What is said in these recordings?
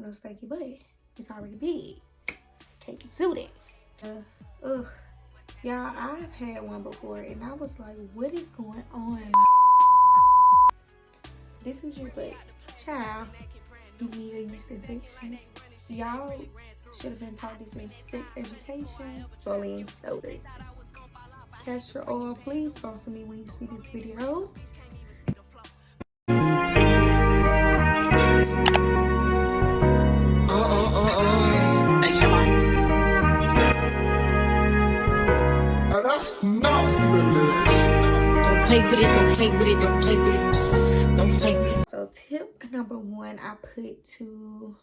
no stanky butt. It's already big. Can't do that. Ugh. Y'all, I've had one before and I was like, what is going on? This is your butt. Child, you need a yeast infection. Y'all should have been taught this in sex education. Bullying soda. Castor oil, please sponsor me when you see this video. That's nasty, baby. Don't play with it, don't play with it, don't play with it. Don't play with it. So tip number one, I put to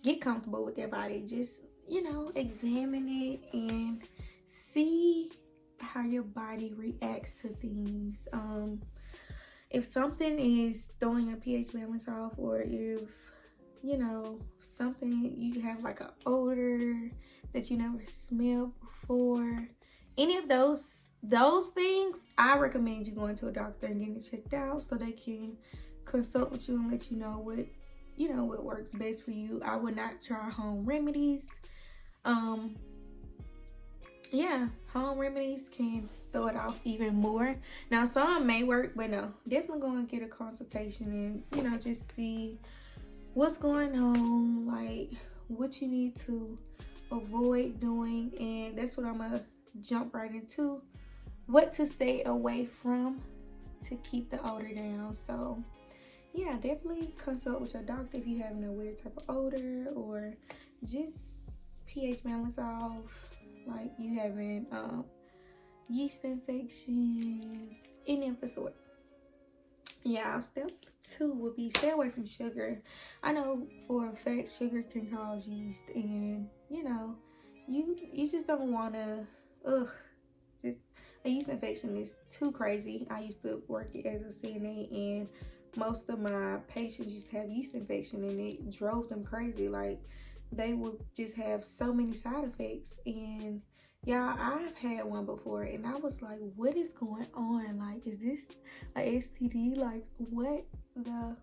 get comfortable with their body. Just, you know, examine it and see how your body reacts to things. If something is throwing your pH balance off, or if, you know, something, you have like an odor that you never smelled before, any of those things, I recommend you going to a doctor and getting it checked out so they can consult with you and let you know what works best for you. I would not try home remedies. Yeah, home remedies can throw it off even more. Now, some may work, but no, definitely go and get a consultation and, you know, just see what's going on, like what you need to avoid doing. And that's what I'm gonna jump right into, what to stay away from to keep the odor down. So yeah, definitely consult with your doctor if you having a weird type of odor, or just pH balance off, like you having yeast infections, any of the sort. Yeah, step 2 would be stay away from sugar. I know for a fact sugar can cause yeast, and you know, you just don't want to, just a yeast infection is too crazy. I used to work as a CNA, and most of my patients used to have yeast infection, and it drove them crazy. Like, they would just have so many side effects. And y'all, I've had one before and I was like, what is going on? Like, is this a STD? Like, what the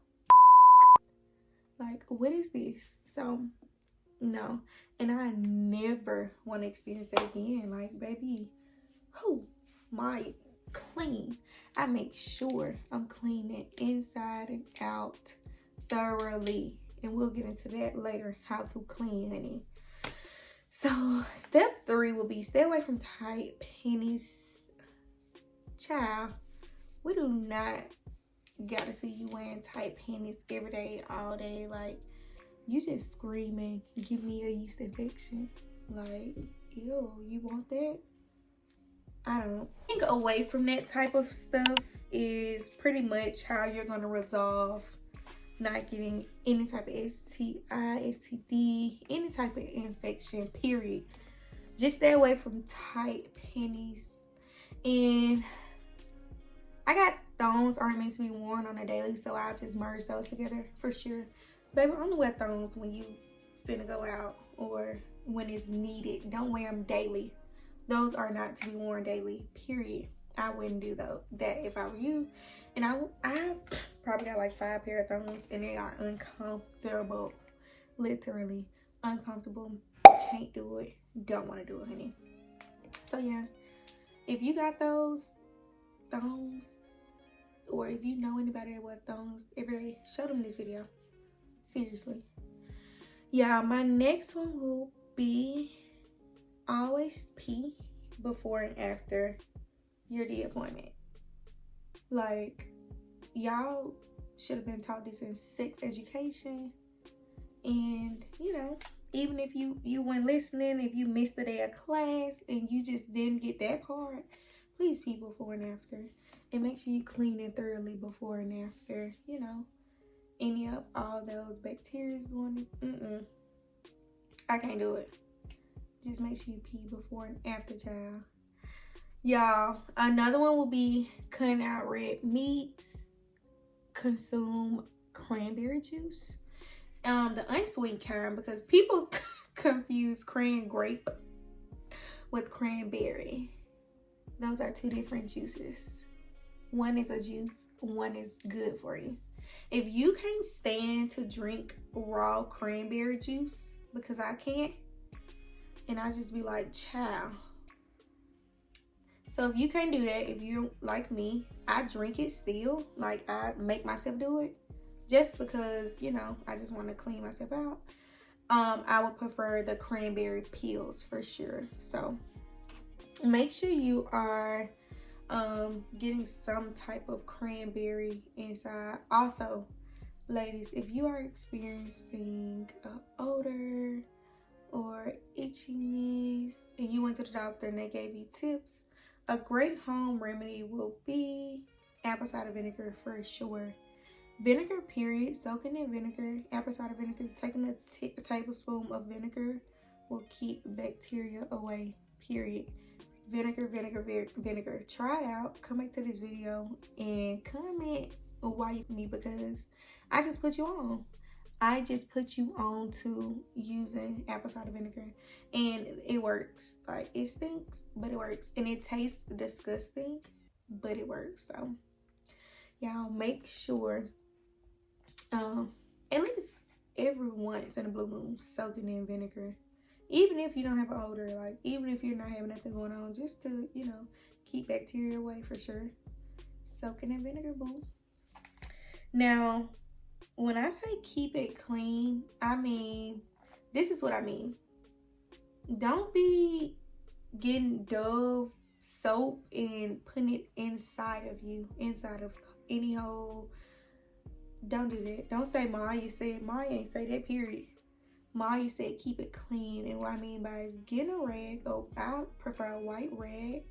like, what is this? So no, and I never want to experience that again. Like, baby, my clean. I make sure I'm cleaning inside and out thoroughly, and we'll get into that later, how to clean, honey. So step 3 will be stay away from tight panties. Child, we do not gotta see you wearing tight panties every day, all day. Like, you just screaming, give me a yeast infection. Like, ew, you want that? I don't think away from that type of stuff is pretty much how you're going to resolve not getting any type of STI, STD, any type of infection, period. Just stay away from tight panties. And I got thongs aren't meant to be worn on a daily, so I'll just merge those together for sure. Baby, only wear thongs when you finna go out or when it's needed. Don't wear them daily. Those are not to be worn daily, period. I wouldn't do that if I were you. And I probably got like 5 pair of thongs, and they are uncomfortable. Literally uncomfortable. Can't do it. Don't want to do it, honey. So yeah, if you got those thongs, or if you know anybody that wears thongs every day, show them this video. Seriously. Yeah, my next one will be always pee before and after your D appointment. Like, y'all should have been taught this in sex education. And, you know, even if you weren't listening, if you missed a day of class and you just didn't get that part, please pee before and after. And make sure you clean it thoroughly before and after. You know, any of all those bacteria going in. I can't do it. Just make sure you pee before and after, child. Y'all, another one will be cutting out red meats. Consume cranberry juice. The unsweet kind, because people confuse cran grape with cranberry. Those are 2 different juices. One is a juice, one is good for you. If you can't stand to drink raw cranberry juice, because I can't, and I just be like, child. So if you can't do that, if you're like me, I drink it still. Like, I make myself do it just because, you know, I just want to clean myself out. I would prefer the cranberry peels for sure. So make sure you are getting some type of cranberry inside. Also, ladies, if you are experiencing odor or itchiness and you went to the doctor and they gave you tips, a great home remedy will be apple cider vinegar for sure. Vinegar, period. Soaking in vinegar, apple cider vinegar, taking a tablespoon of vinegar will keep bacteria away, period. Vinegar, vinegar, vinegar. Try it out. Come back to this video and comment why you me, because I just put you on. I just put you on to using apple cider vinegar, and it works. Like, it stinks, but it works, and it tastes disgusting, but it works. So y'all make sure at least every once in a blue moon soaking in vinegar, even if you don't have an odor, like even if you're not having nothing going on, just to, you know, keep bacteria away for sure. Soaking in vinegar, boo. Now, when I say keep it clean, I mean, this is what I mean. Don't be getting Dove soap and putting it inside of you, inside of any hole. Don't do that. Don't say Maya said. Maya ain't say that, period. Maya said keep it clean. And what I mean by is getting a rag. Oh, I prefer a white rag.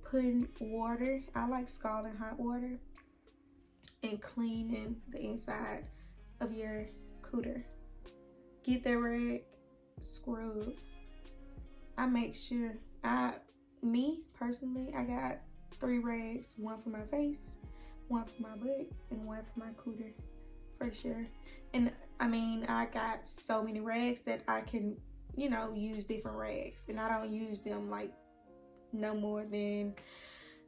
Putting water. I like scalding hot water. And cleaning the inside of your cooter. Get that rag. Scrub. I make sure. Me personally, I got 3 rags. One for my face, one for my butt, and one for my cooter, for sure. And I mean, I got so many rags that I can, you know, use different rags, and I don't use them like no more than,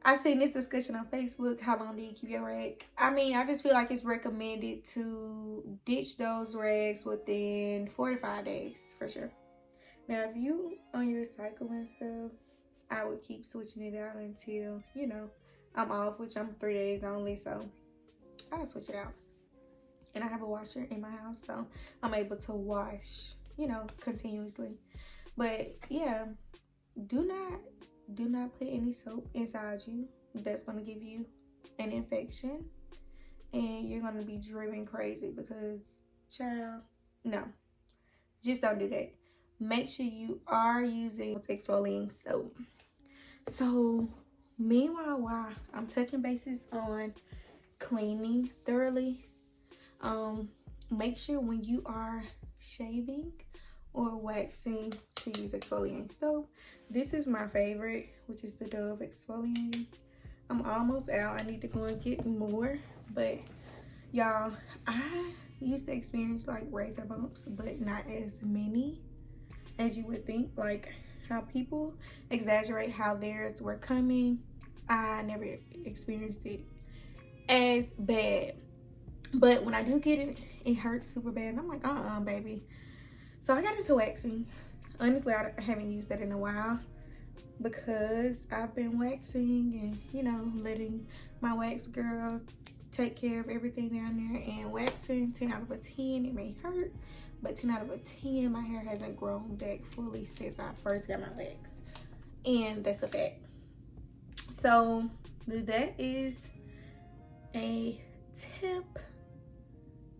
I seen this discussion on Facebook, how long do you keep your rag? I mean, I just feel like it's recommended to ditch those rags within 4 to 5 days, for sure. Now, if you on your cycle and stuff, I would keep switching it out until, you know, I'm off, which I'm 3 days only, so I'll switch it out. And I have a washer in my house, so I'm able to wash, you know, continuously. But yeah, do not put any soap inside you. That's going to give you an infection, and you're going to be driven crazy because, child, no, just don't do that. Make sure you are using exfoliating soap. So meanwhile, while I'm touching bases on cleaning thoroughly, make sure when you are shaving or waxing to use exfoliating soap. This is my favorite, which is the Dove exfoliating. I'm almost out. I need to go and get more, but y'all, I used to experience like razor bumps, but not as many as you would think. Like how people exaggerate how theirs were coming, I never experienced it as bad. But when I do get it, it hurts super bad. And I'm like, baby. So I got into waxing. Honestly, I haven't used that in a while because I've been waxing and, you know, letting my wax girl take care of everything down there. And waxing, 10 out of a 10, it may hurt, but 10 out of a 10, my hair hasn't grown back fully since I first got my wax. And that's a fact. So that is a tip.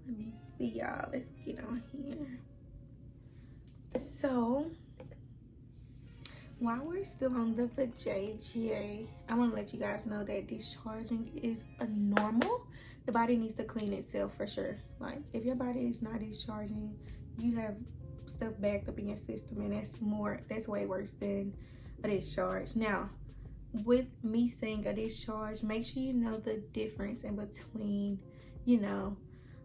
Let me see, y'all. Let's get on here. So while we're still on the HYGIENE, I want to let you guys know that discharging is a normal. The body needs to clean itself for sure. Like if your body is not discharging, you have stuff backed up in your system, and that's way worse than a discharge. Now, with me saying a discharge, make sure you know the difference in between, you know,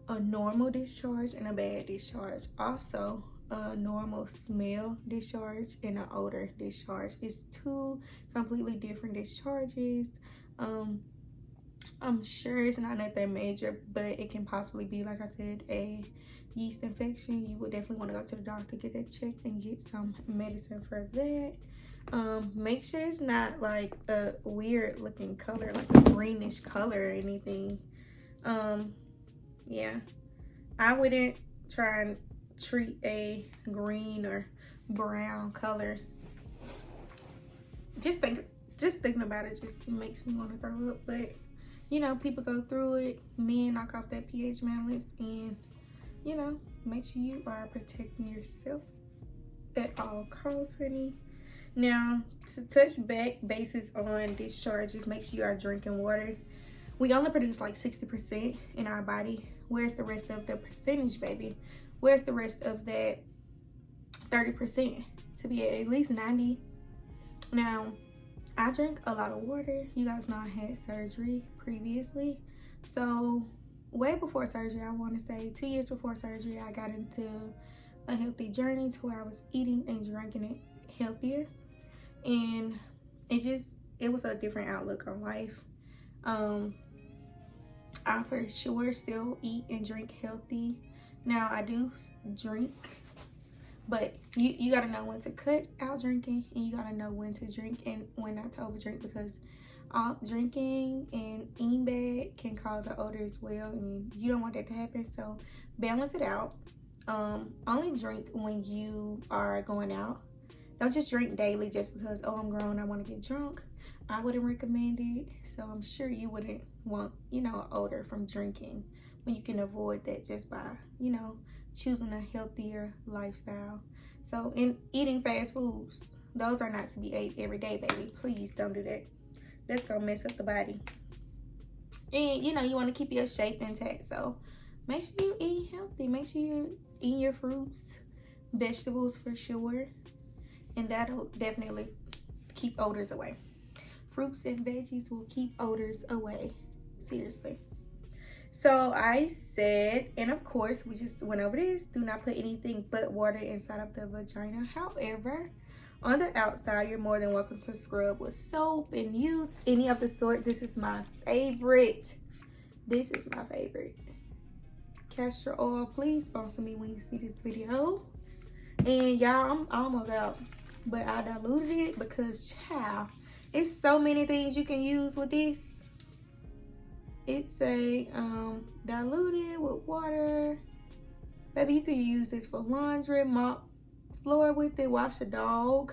a normal discharge and a bad discharge. Also, a normal smell discharge and an odor discharge. It's 2 completely different discharges. I'm sure it's not nothing major, but it can possibly be, like I said, a yeast infection. You would definitely want to go to the doctor, get that checked, and get some medicine for that. Make sure it's not like a weird looking color, like a greenish color or anything. Yeah, I wouldn't try and treat a green or brown color. Just thinking about it just makes me want to throw up. But you know, people go through it. Men knock off that pH balance, and you know, make sure you are protecting yourself at all costs, honey. Now, to touch back bases on discharges, make sure you are drinking water. We only produce like 60% in our body. Where's the rest of the percentage, baby? Where's the rest of that 30% to be at least 90? Now, I drink a lot of water. You guys know I had surgery previously. So, way before surgery, I want to say 2 years before surgery, I got into a healthy journey to where I was eating and drinking it healthier. And it was a different outlook on life. I for sure still eat and drink healthy. Now I do drink, but you gotta know when to cut out drinking, and you gotta know when to drink and when not to overdrink, because all drinking and eating bad can cause an odor as well, and you don't want that to happen. So balance it out. Only drink when you are going out. Don't just drink daily just because, oh, I'm grown, I want to get drunk. I wouldn't recommend it. So I'm sure you wouldn't want, you know, an odor from drinking, when you can avoid that just by, you know, choosing a healthier lifestyle. So in eating fast foods, those are not to be ate every day, baby. Please don't do that. That's gonna mess up the body. And you know, you want to keep your shape intact, so make sure you eat healthy. Make sure you're eating your fruits, vegetables for sure, and that'll definitely keep odors away. Fruits and veggies will keep odors away. Seriously. So I said, and of course we just went over this, do not put anything but water inside of the vagina. However, on the outside, you're more than welcome to scrub with soap and use any of the sort. This is my favorite. This is my favorite. Castor oil, please sponsor me when you see this video. And y'all, I'm almost out, but I diluted it because, child, it's so many things you can use with this. It's a diluted with water. Baby, you can use this for laundry, mop floor with it, wash the dog.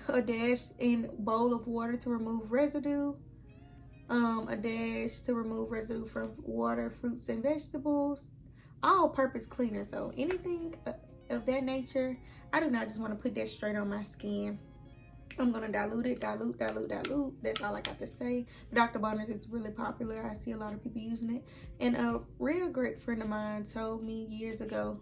A dash in bowl of water to remove residue. A dash to remove residue from water, fruits, and vegetables. All-purpose cleaner. So anything of that nature, I do not just want to put that straight on my skin. I'm gonna dilute it, dilute. That's all I got to say. Dr. Bonner's is really popular. I see a lot of people using it. And a real great friend of mine told me years ago,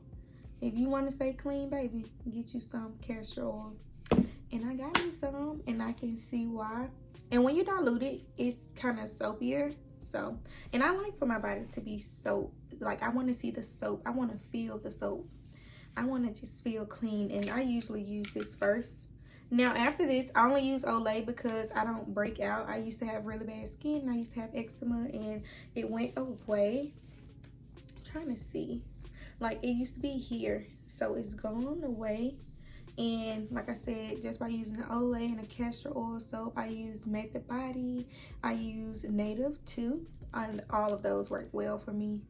if you want to stay clean, baby, get you some castor oil. And I got me some, and I can see why. And when you dilute it, it's kind of soapier. So, and I like for my body to be soap. Like, I want to see the soap. I want to feel the soap. I want to just feel clean. And I usually use this first. Now, after this, I only use Olay because I don't break out. I used to have really bad skin. I used to have eczema, and it went away. I'm trying to see. Like, it used to be here, so it's gone away. And like I said, just by using the Olay and a castor oil soap, I use Method Body. I use Native too. And all of those work well for me.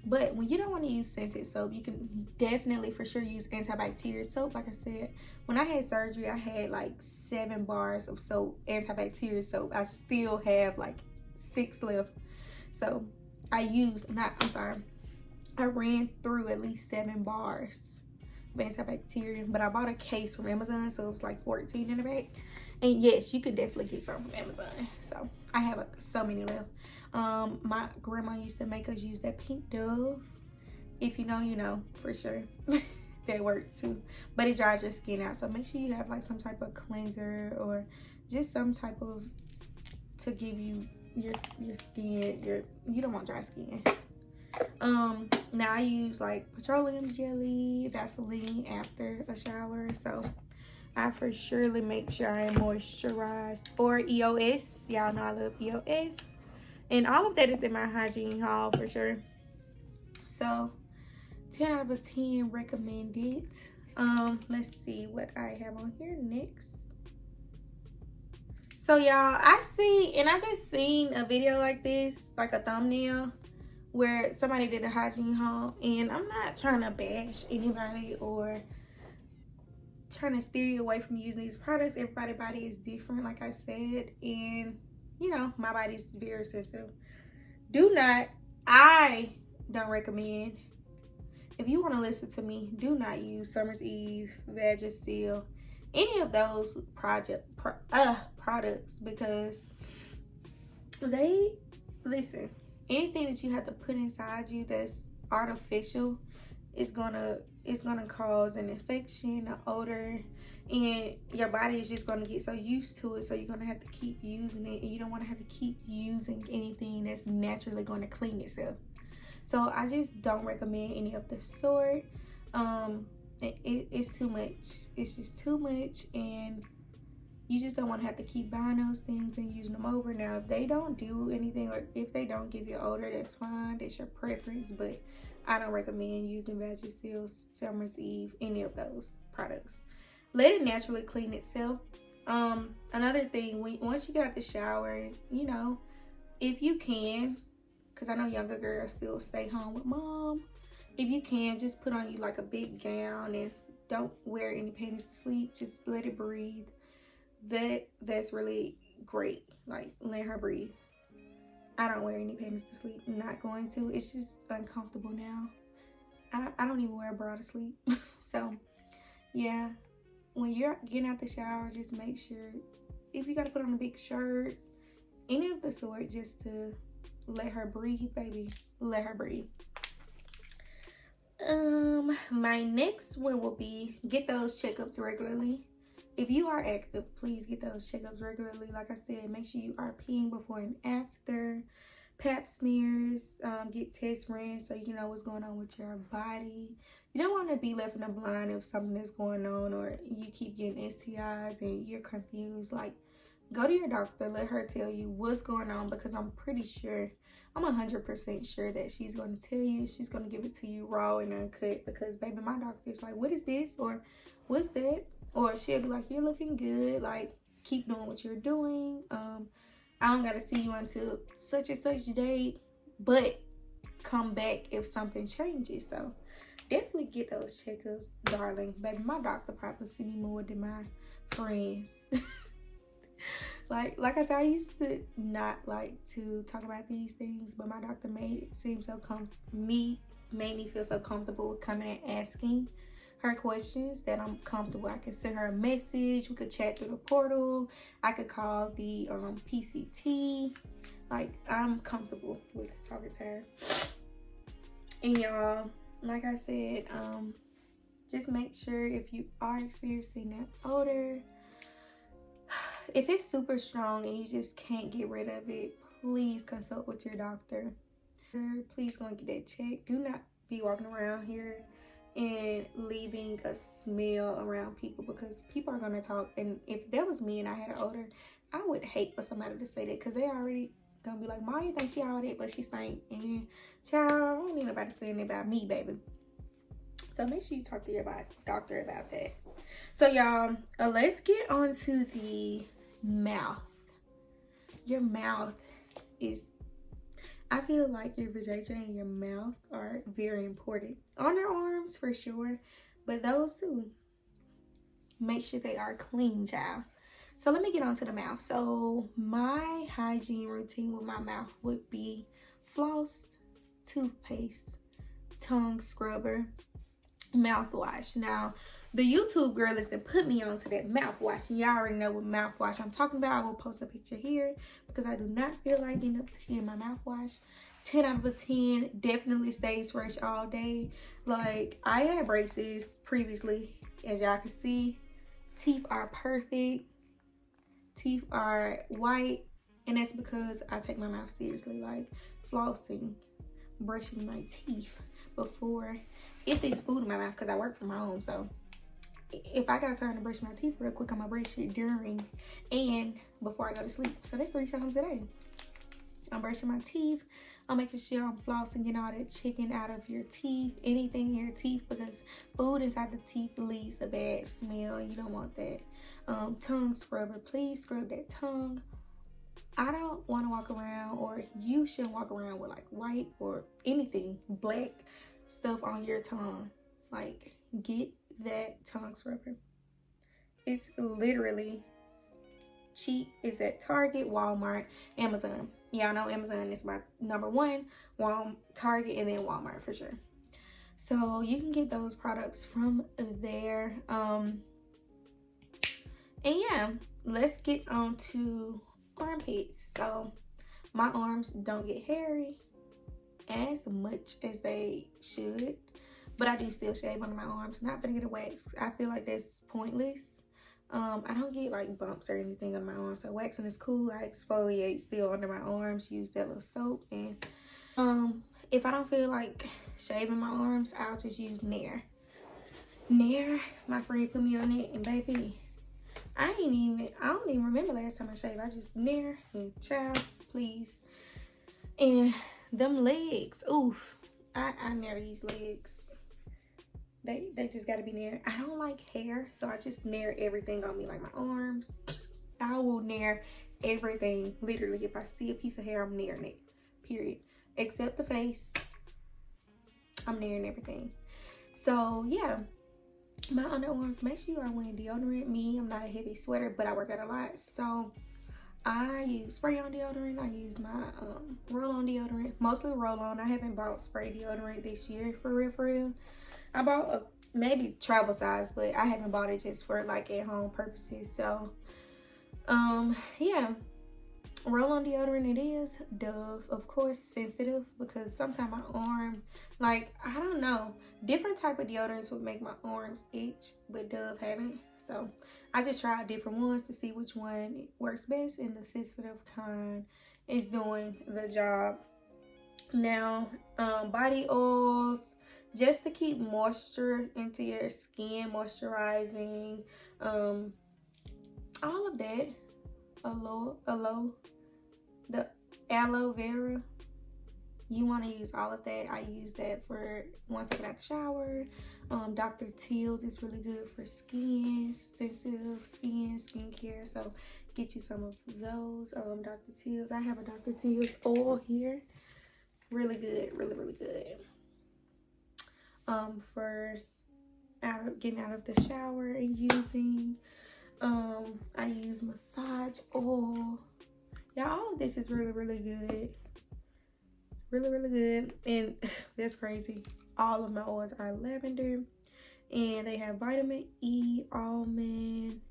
But when you don't want to use scented soap, you can definitely for sure use antibacterial soap. Like I said, when I had surgery, I had like 7 bars of soap, antibacterial soap. I still have like 6 left. So I ran through at least 7 bars of antibacterial. But I bought a case from Amazon, so it was like 14 in the bag. And yes, you could definitely get some from Amazon. So I have so many left. My grandma used to make us use that pink Dove. If you know, you know, for sure. That works too. But it dries your skin out. So make sure you have like some type of cleanser or just some type of, to give you your skin, you don't want dry skin. Now I use like petroleum jelly, Vaseline after a shower. So I for surely make sure I am moisturized. Or EOS. Y'all know I love EOS. And all of that is in my hygiene haul for sure. So 10 out of 10 recommended. Let's see what I have on here next. So y'all, I just seen a video like this, like a thumbnail, where somebody did a hygiene haul, and I'm not trying to bash anybody or trying to steer you away from using these products. Everybody's body is different, like I said, and you know, my body is very sensitive. I don't recommend, if you want to listen to me, do not use Summer's Eve, Vagisil, any of those products, because listen, anything that you have to put inside you that's artificial is gonna cause an infection, an odor, and your body is just gonna get so used to it, so you're gonna have to keep using it, and you don't want to have to keep using anything that's naturally going to clean itself. So I just don't recommend any of the sort. It's too much. It's just too much, and you just don't want to have to keep buying those things and using them over. Now, if they don't do anything, or if they don't give you odor, that's fine. That's your preference, but I don't recommend using Vagisil, Summer's Eve, any of those products. Let it naturally clean itself. Another thing, once you get out the shower, you know, if you can, because I know younger girls still stay home with mom. If you can, just put on you like a big gown and don't wear any panties to sleep. Just let it breathe. That's really great. Like, let her breathe. I don't wear any panties to sleep. I'm not going to. It's just uncomfortable now. I don't even wear a bra to sleep. So, yeah. When you're getting out the shower, just make sure, if you got to put on a big shirt, any of the sort, just to let her breathe, baby. Let her breathe. My next one will be get those checkups regularly. If you are active, please get those checkups regularly. Like I said, make sure you are peeing before and after. Pap smears, get tests ran so you know what's going on with your body. You don't want to be left in the blind if something is going on, or you keep getting STIs and you're confused. Like, go to your doctor, let her tell you what's going on, because I'm pretty sure, I'm 100% sure that she's going to tell you. She's going to give it to you raw and uncut, because baby, my doctor's like, what is this, or what's that? Or she'll be like, you're looking good, like, keep doing what you're doing. I don't gotta see you until such and such date, but come back if something changes. So definitely get those checkups, darling. Baby, my doctor probably see me more than my friends. like I said, I used to not like to talk about these things, but my doctor made it seem so made me feel so comfortable with coming and asking her questions that I'm comfortable. I can send her a message. We could chat through the portal. I could call the PCT. Like, I'm comfortable with talking to her. And y'all, like I said, just make sure if you are experiencing that odor, if it's super strong and you just can't get rid of it, please consult with your doctor. Please go and get that checked. Do not be walking around here and leaving a smell around people, because people are going to talk. And if that was me and I had an odor, I would hate for somebody to say that, because they already gonna be like, Mom, you think she all that, but she stank. And child, I don't need nobody saying that about me, baby. So make sure you talk to your doctor about that. So y'all, let's get on to the mouth. Your mouth is, I feel like your vagina and your mouth are very important. Underarms for sure, but those two, make sure they are clean, child. So let me get on to the mouth. So my hygiene routine with my mouth would be floss, toothpaste, tongue scrubber, mouthwash. Now, the YouTube girl is going to put me onto that mouthwash. And y'all already know what mouthwash I'm talking about. I will post a picture here, because I do not feel like getting up to clean my mouthwash. 10 out of 10, definitely stays fresh all day. Like, I had braces previously, as y'all can see. Teeth are perfect. Teeth are white, and that's because I take my mouth seriously. Like, flossing, brushing my teeth before, if there's food in my mouth, because I work from home, so if I got time to brush my teeth real quick, I'm gonna brush it during and before I go to sleep. So that's 3 times a day. I'm brushing my teeth. I'm making sure I'm flossing, getting all that chicken out of your teeth, anything in your teeth, because food inside the teeth leaves a bad smell. You don't want that. Tongue scrubber, please scrub that tongue. I don't want to walk around, or you shouldn't walk around with like white or anything black stuff on your tongue. Like, get that tongue scrubber. It's literally cheap. It's at Target, Walmart, Amazon. Y'all know Amazon is my #1, Target, and then Walmart for sure. So you can get those products from there. And yeah, let's get on to armpits. So my arms don't get hairy as much as they should, but I do still shave under my arms. Not gonna get a wax. I feel like that's pointless. I don't get like bumps or anything on my arms, so waxing is cool. I exfoliate still under my arms, use that little soap, and if I don't feel like shaving my arms, I'll just use Nair. Nair, my friend put me on it, and baby, I don't even remember last time I shaved. I just Nair and child, please. And them legs, oof, I never use legs. They just gotta be Nair. I don't like hair, so I just Nair everything on me, like my arms. I will Nair everything. Literally, if I see a piece of hair, I'm Nairing it. Period. Except the face. I'm Nairing everything. So yeah, my underarms, make sure you are wearing deodorant. Me, I'm not a heavy sweater, but I work out a lot, so I use spray-on deodorant. I use my roll-on deodorant, mostly roll-on. I haven't bought spray deodorant this year, for real. I bought a maybe travel size, but I haven't bought it just for like at home purposes. So yeah, roll-on deodorant it is. Dove, of course, sensitive, because sometimes my arm, like, I don't know, different type of deodorants would make my arms itch, but Dove haven't. So I just tried different ones to see which one works best, and the sensitive kind is doing the job. Now body oils, just to keep moisture into your skin, moisturizing, all of that. The aloe vera, you want to use all of that. I use that for once I get out the shower. Dr. Teal's is really good for skin, sensitive skin, skincare, so get you some of those. Dr. Teal's, I have a Dr. Teal's oil here, really good, really good. For getting out of the shower and using. I use massage oil. Yeah, all of this is really good. Really good. And that's crazy. All of my oils are lavender, and they have vitamin E, almond,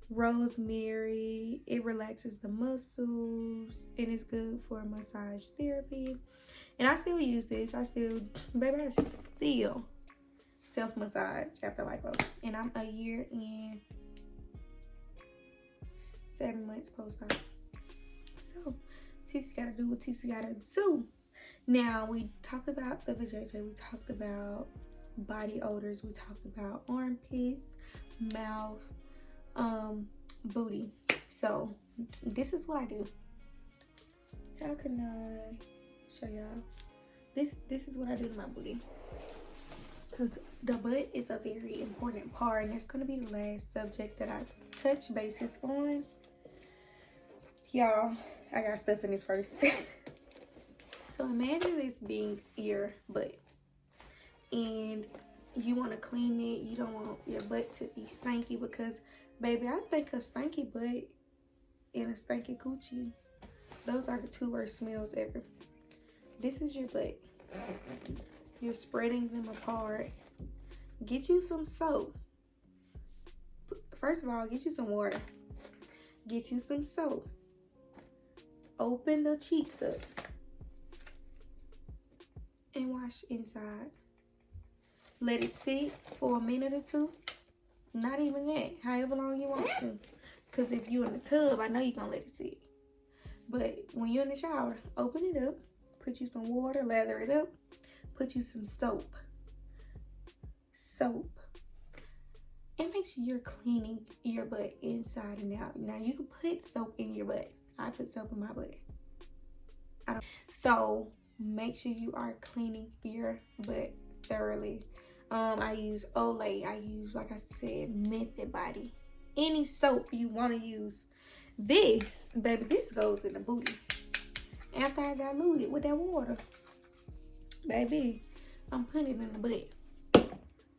rosemary. It relaxes the muscles, and it's good for massage therapy. And I still use this. I still self-massage after lipo. And I'm a year and 7 months post-op. So, Tissy gotta do what Tissy gotta do. Now, we talked about the vajayjay. We talked about body odors. We talked about armpits, mouth, booty. So, this is what I do. How can I show y'all? This is what I do to my booty, because the butt is a very important part, and it's going to be the last subject that I touch bases on. Y'all, I got stuff in this first. So imagine this being your butt, and you want to clean it. You don't want your butt to be stanky, because baby, I think a stanky butt and a stanky coochie, those are the 2 worst smells ever. This is your butt. You're spreading them apart. Get you some soap. First of all, get you some water. Get you some soap. Open the cheeks up and wash inside. Let it sit for a minute or 2. Not even that. However long you want to. Because if you're in the tub, I know you're going to let it sit. But when you're in the shower, open it up. Put you some water. Lather it up. Put you some soap. And make sure you're cleaning your butt inside and out. Now you can put soap in your butt. I put soap in my butt. So make sure you are cleaning your butt thoroughly. I use Olay. I use, like I said, Method Body. Any soap you want to use. This, baby, this goes in the booty. After I dilute it with that water, baby, I'm putting it in the butt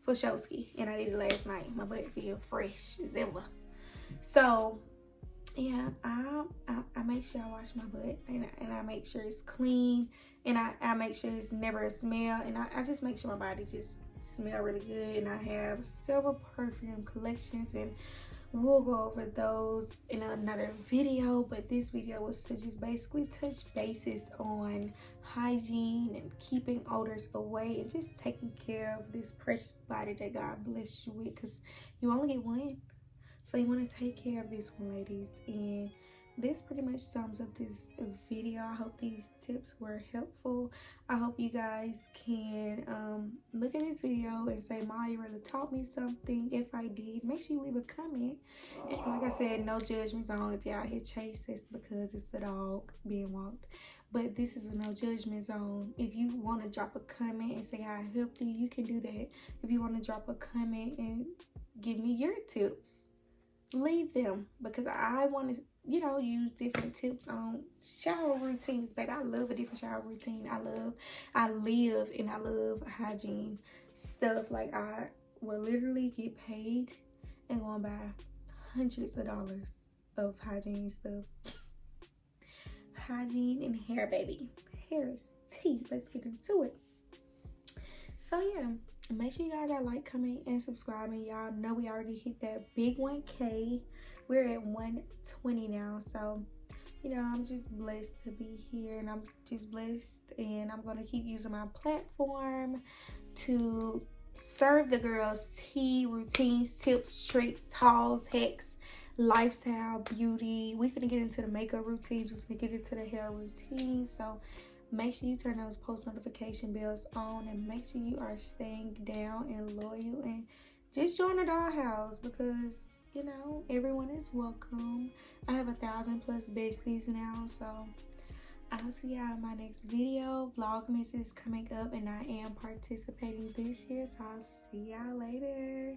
for Showski. And I did it last night. My butt feel fresh as ever. So yeah, I make sure I wash my butt, and I make sure it's clean, and I make sure it's never a smell, and I just make sure my body just smell really good. And I have several perfume collections, and we'll go over those in another video. But this video was to just basically touch bases on hygiene and keeping odors away and just taking care of this precious body that God blessed you with, because you only get one. So you want to take care of this one, ladies. And this pretty much sums up this video. I hope these tips were helpful. I hope you guys can look at this video and say, Ma, you really taught me something. If I did, make sure you leave a comment. And like I said, no judgment zone. If you're out here chasing, it's because it's the dog being walked. But this is a no judgment zone. If you want to drop a comment and say how I helped you, you can do that. If you want to drop a comment and give me your tips, leave them, because I want to, you know, use different tips on shower routines. Baby, I love a different shower routine. I live and I love hygiene stuff. Like, I will literally get paid and go and buy hundreds of dollars of hygiene stuff. Hygiene and hair, baby. Hair is tea. Let's get into it. So yeah, make sure you guys are like, comment, and subscribing. Y'all know we already hit that big 1K. We're at 120 now. So, you know, I'm just blessed to be here, and I'm just blessed, and I'm going to keep using my platform to serve the girls tea, routines, tips, tricks, hauls, hacks, lifestyle, beauty. We finna get into the makeup routines. We finna get into the hair routines. So make sure you turn those post notification bells on, and make sure you are staying down and loyal, and just join the dollhouse, because, you know, everyone is welcome. I have 1,000+ besties now, so I'll see y'all in my next video. Vlogmas is coming up, and I am participating this year, so I'll see y'all later.